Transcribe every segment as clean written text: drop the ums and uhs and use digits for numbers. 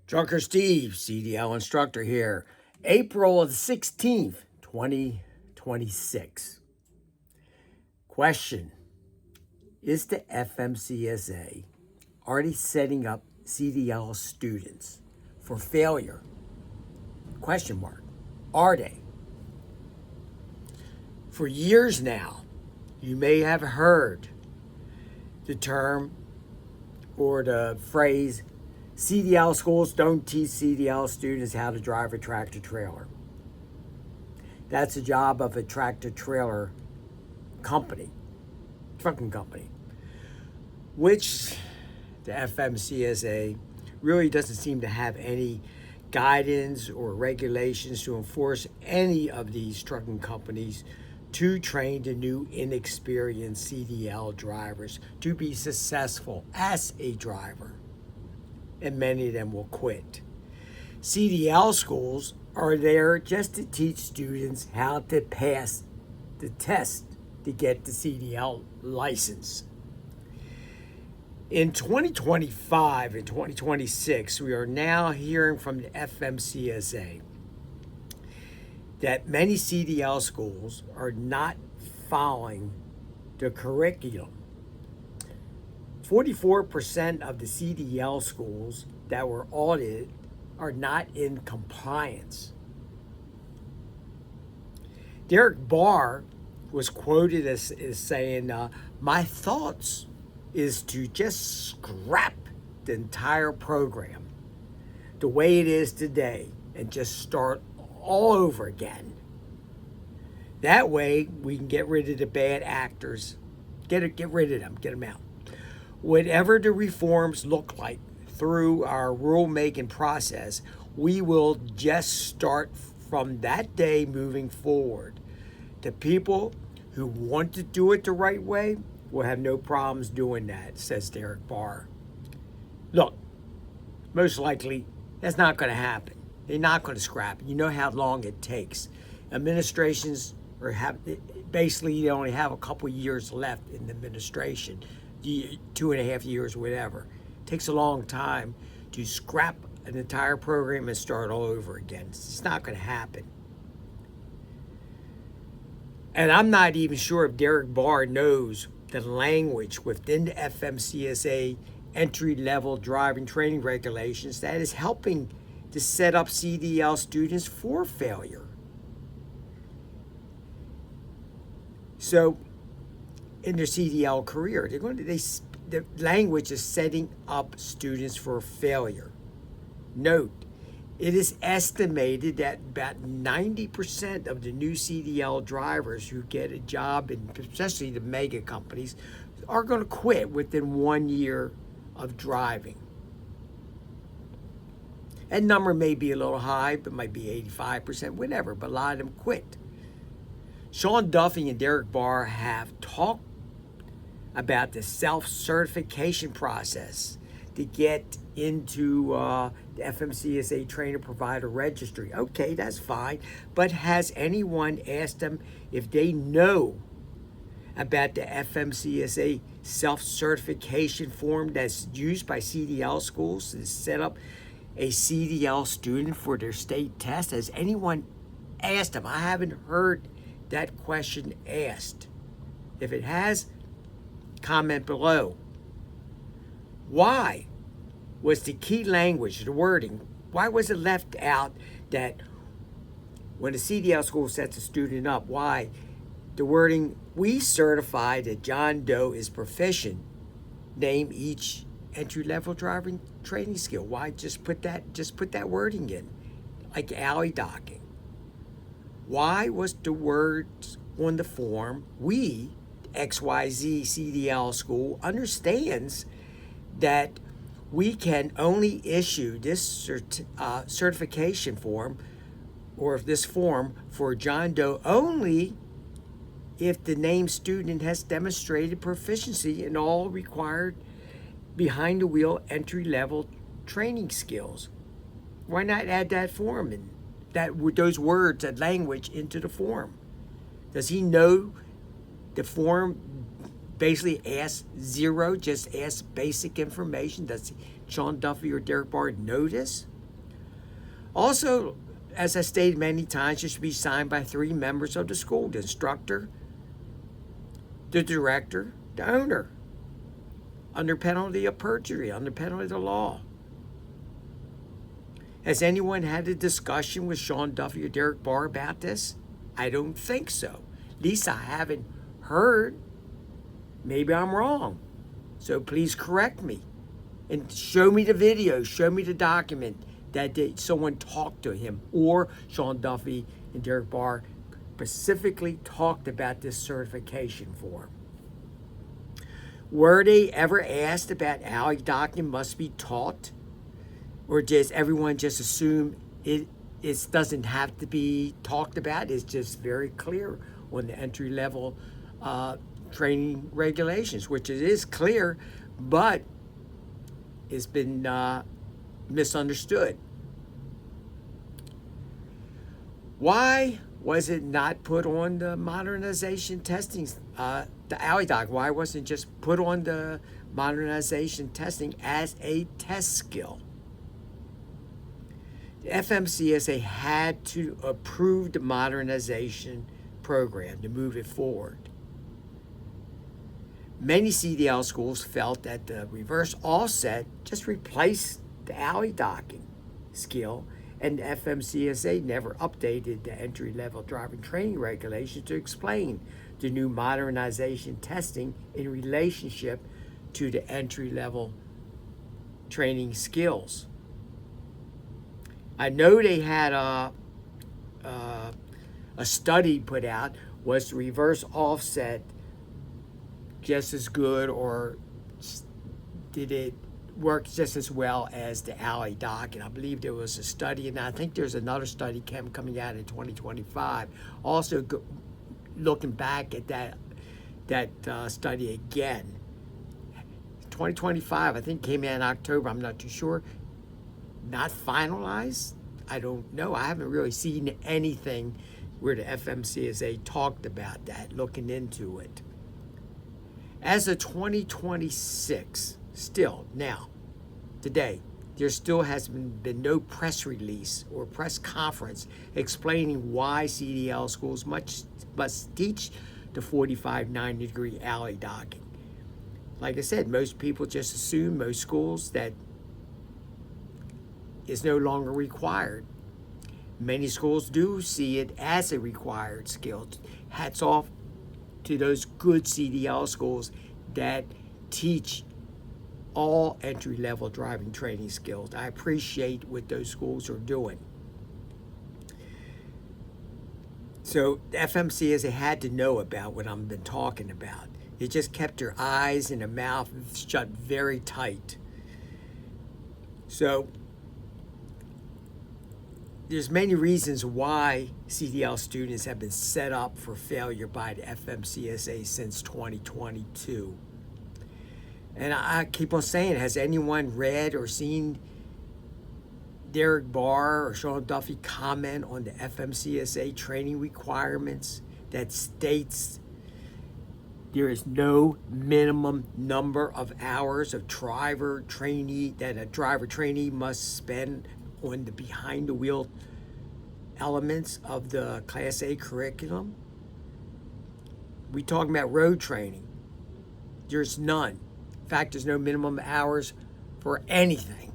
Trucker Steve, CDL instructor here. April the 16th, 2026. Question: is the FMCSA already setting up CDL students for failure? Question mark. Are they? For years now, you may have heard the term or the phrase, CDL schools don't teach CDL students how to drive a tractor trailer. That's the job of a tractor trailer company, trucking company, which the FMCSA really doesn't seem to have any guidance or regulations to enforce any of these trucking companies to train the new inexperienced CDL drivers to be successful as a driver. And many of them will quit. CDL schools are there just to teach students how to pass the test to get the CDL license. In 2025 and 2026, we are now hearing from the FMCSA that many CDL schools are not following the curriculum. 44% of the CDL schools that were audited are not in compliance. Derek Barr was quoted as saying, my thoughts is to just scrap the entire program the way it is today and just start all over again. That way we can get rid of the bad actors, get rid of them, get them out. Whatever the reforms look like through our rulemaking process, we will just start from that day moving forward. The people who want to do it the right way will have no problems doing that, says Derek Barr. Look, most likely that's not going to happen. They're not going to scrap it. You know how long it takes. Administrations basically they only have a couple years left in the administration. 2.5 years, whatever. It takes a long time to scrap an entire program and start all over again. It's not going to happen. And I'm not even sure if Derek Barr knows the language within the FMCSA entry-level driving training regulations that is helping to set up CDL students for failure. So, in their CDL career, the language is setting up students for failure. Note, it is estimated that about 90% of the new CDL drivers who get a job, in especially the mega companies, are going to quit within 1 year of driving. That number may be a little high, but might be 85%, whatever, but a lot of them quit. Sean Duffy and Derek Barr have talked about the self-certification process to get into the FMCSA Trainer Provider Registry. Okay, that's fine. But has anyone asked them if they know about the FMCSA self-certification form that's used by CDL schools to set up a CDL student for their state test? Has anyone asked them? I haven't heard that question asked. If it has, comment below. Why was the key language, the wording, why was it left out that when a CDL school sets a student up, why the wording, we certify that John Doe is proficient, name each entry-level driving training skill? Why just put that wording in, like alley docking? Why was the words on the form, we, XYZ CDL school, understands that we can only issue this certification form or this form for John Doe only if the named student has demonstrated proficiency in all required behind the wheel entry-level training skills? Why not add that form and those words, that language into the form? Does he know the form basically asks zero, just asks basic information? Does Sean Duffy or Derek Barr know this? Also, as I stated many times, it should be signed by 3 members of the school: the instructor, the director, the owner, under penalty of perjury, under penalty of the law. Has anyone had a discussion with Sean Duffy or Derek Barr about this? I don't think so. At least I haven't heard. Maybe I'm wrong. So please correct me and show me the video, show me the document that someone talked to him, or Sean Duffy and Derek Barr specifically talked about this certification form. Were they ever asked about how a document must be taught? Or does everyone just assume it doesn't have to be talked about? It's just very clear on the entry-level training regulations, which it is clear, but it's been misunderstood. Why was it not put on the modernization testing, the alley doc? Why wasn't it just put on the modernization testing as a test skill? The FMCSA had to approve the modernization program to move it forward. Many CDL schools felt that the reverse offset just replaced the alley docking skill, and the FMCSA never updated the entry-level driving training regulations to explain the new modernization testing in relationship to the entry-level training skills. I know they had a study put out. Was the reverse offset just as good, or did it work just as well as the alley dock? And I believe there was a study, and I think there's another study coming out in 2025. Also looking back at that study again. 2025, I think, came out in October. I'm not too sure. Not finalized? I don't know. I haven't really seen anything where the FMCSA talked about that, looking into it. As of 2026, still now, today, there still has been no press release or press conference explaining why CDL schools must teach the 45 90-degree alley docking. Like I said, most people just assume, most schools, that is no longer required. Many schools do see it as a required skill. Hats off to those good CDL schools that teach all entry-level driving training skills. I appreciate what those schools are doing. So the FMCSA had to know about what I've been talking about. It just kept their eyes and their mouth shut very tight. So there's many reasons why CDL students have been set up for failure by the FMCSA since 2022. And I keep on saying, has anyone read or seen Derek Barr or Sean Duffy comment on the FMCSA training requirements that states there is no minimum number of hours of driver trainee that a driver trainee must spend on the behind the wheel elements of the Class A curriculum? We talking about road training. There's none. In fact, there's no minimum hours for anything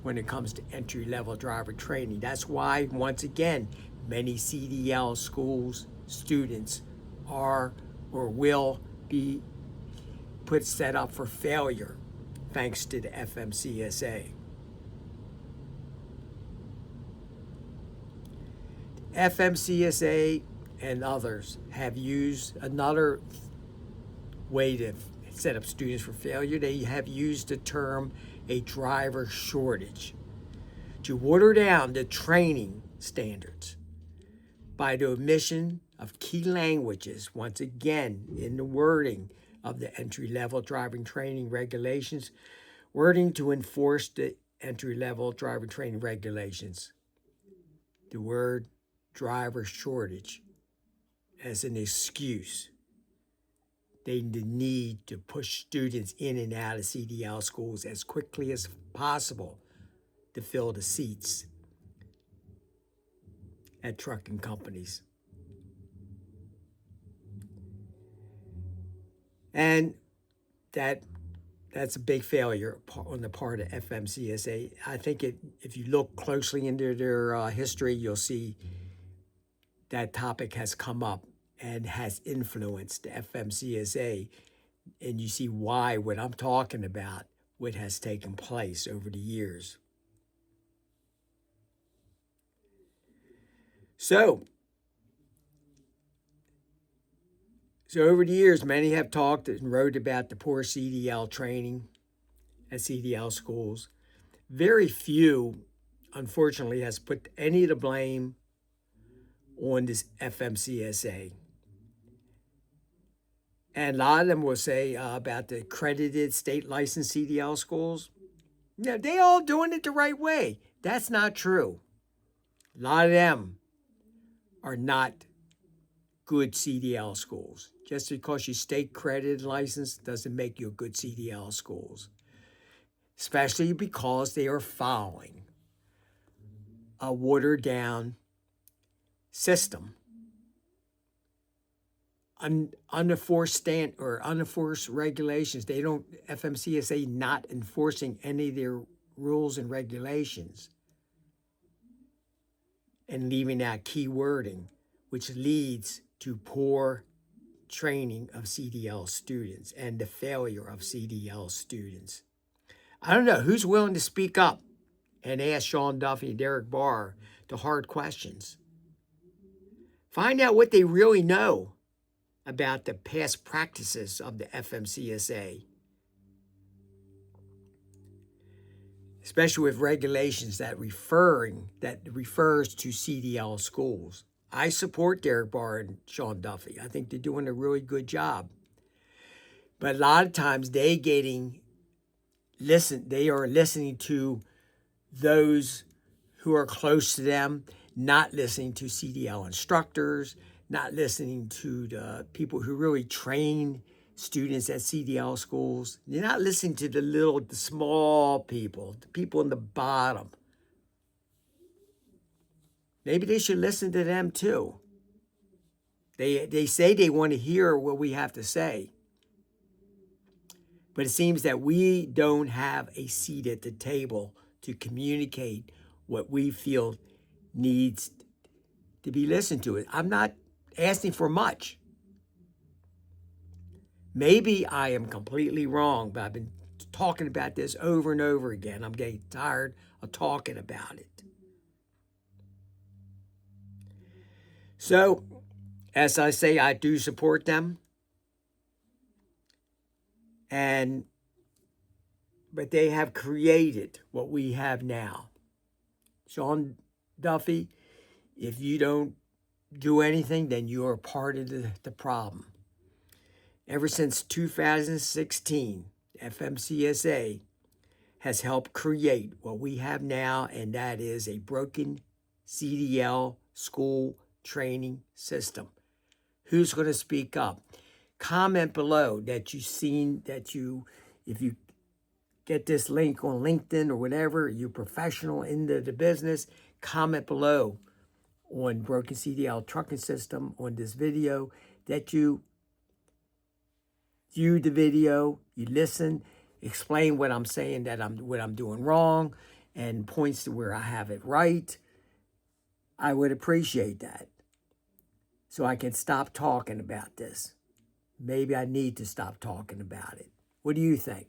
when it comes to entry-level driver training. That's why, once again, many CDL schools, students are or will be set up for failure thanks to the FMCSA. FMCSA and others have used another way to set up students for failure. They have used the term a driver shortage to water down the training standards by the omission of key languages, once again, in the wording of the entry-level driving training regulations, wording to enforce the entry-level driving training regulations. The word driver shortage as an excuse. They need to push students in and out of CDL schools as quickly as possible to fill the seats. at trucking companies. And that's a big failure on the part of FMCSA. I think if you look closely into their history, you'll see that topic has come up and has influenced the FMCSA, and you see why what I'm talking about, what has taken place over the years. So over the years, many have talked and wrote about the poor CDL training at CDL schools. Very few, unfortunately, has put any of the blame on this FMCSA. And a lot of them will say about the accredited state licensed CDL schools, they all doing it the right way. That's not true. A lot of them are not good CDL schools. Just because you state accredited license doesn't make you a good CDL schools, especially because they are following a watered down system. Unenforced unenforced regulations. They don't, FMCSA not enforcing any of their rules and regulations and leaving out key wording, which leads to poor training of CDL students and the failure of CDL students. I don't know who's willing to speak up and ask Sean Duffy and Derek Barr the hard questions. Find out what they really know about the past practices of the FMCSA, especially with regulations that refers to CDL schools. I support Derek Barr and Sean Duffy. I think they're doing a really good job. But a lot of times they are listening to those who are close to them, not listening to CDL instructors, not listening to the people who really train students at CDL schools. They're not listening to the small people, the people in the bottom. Maybe they should listen to them too. They say they want to hear what we have to say. But it seems that we don't have a seat at the table to communicate what we feel needs to be listened to. I'm not asking for much. Maybe I am completely wrong, but I've been talking about this over and over again. I'm getting tired of talking about it. So, as I say, I do support them. But they have created what we have now. Sean Duffy, if you don't do anything, then you are part of the problem. Ever since 2016, FMCSA has helped create what we have now, and that is a broken CDL school training system. Who's going to speak up? Comment below that if you get this link on LinkedIn or whatever, you're professional in the business, comment below on broken CDL trucking system on this video, that you view the video, you listen, explain what I'm saying, what I'm doing wrong, and points to where I have it right. I would appreciate that, so I can stop talking about this. Maybe I need to stop talking about it. What do you think?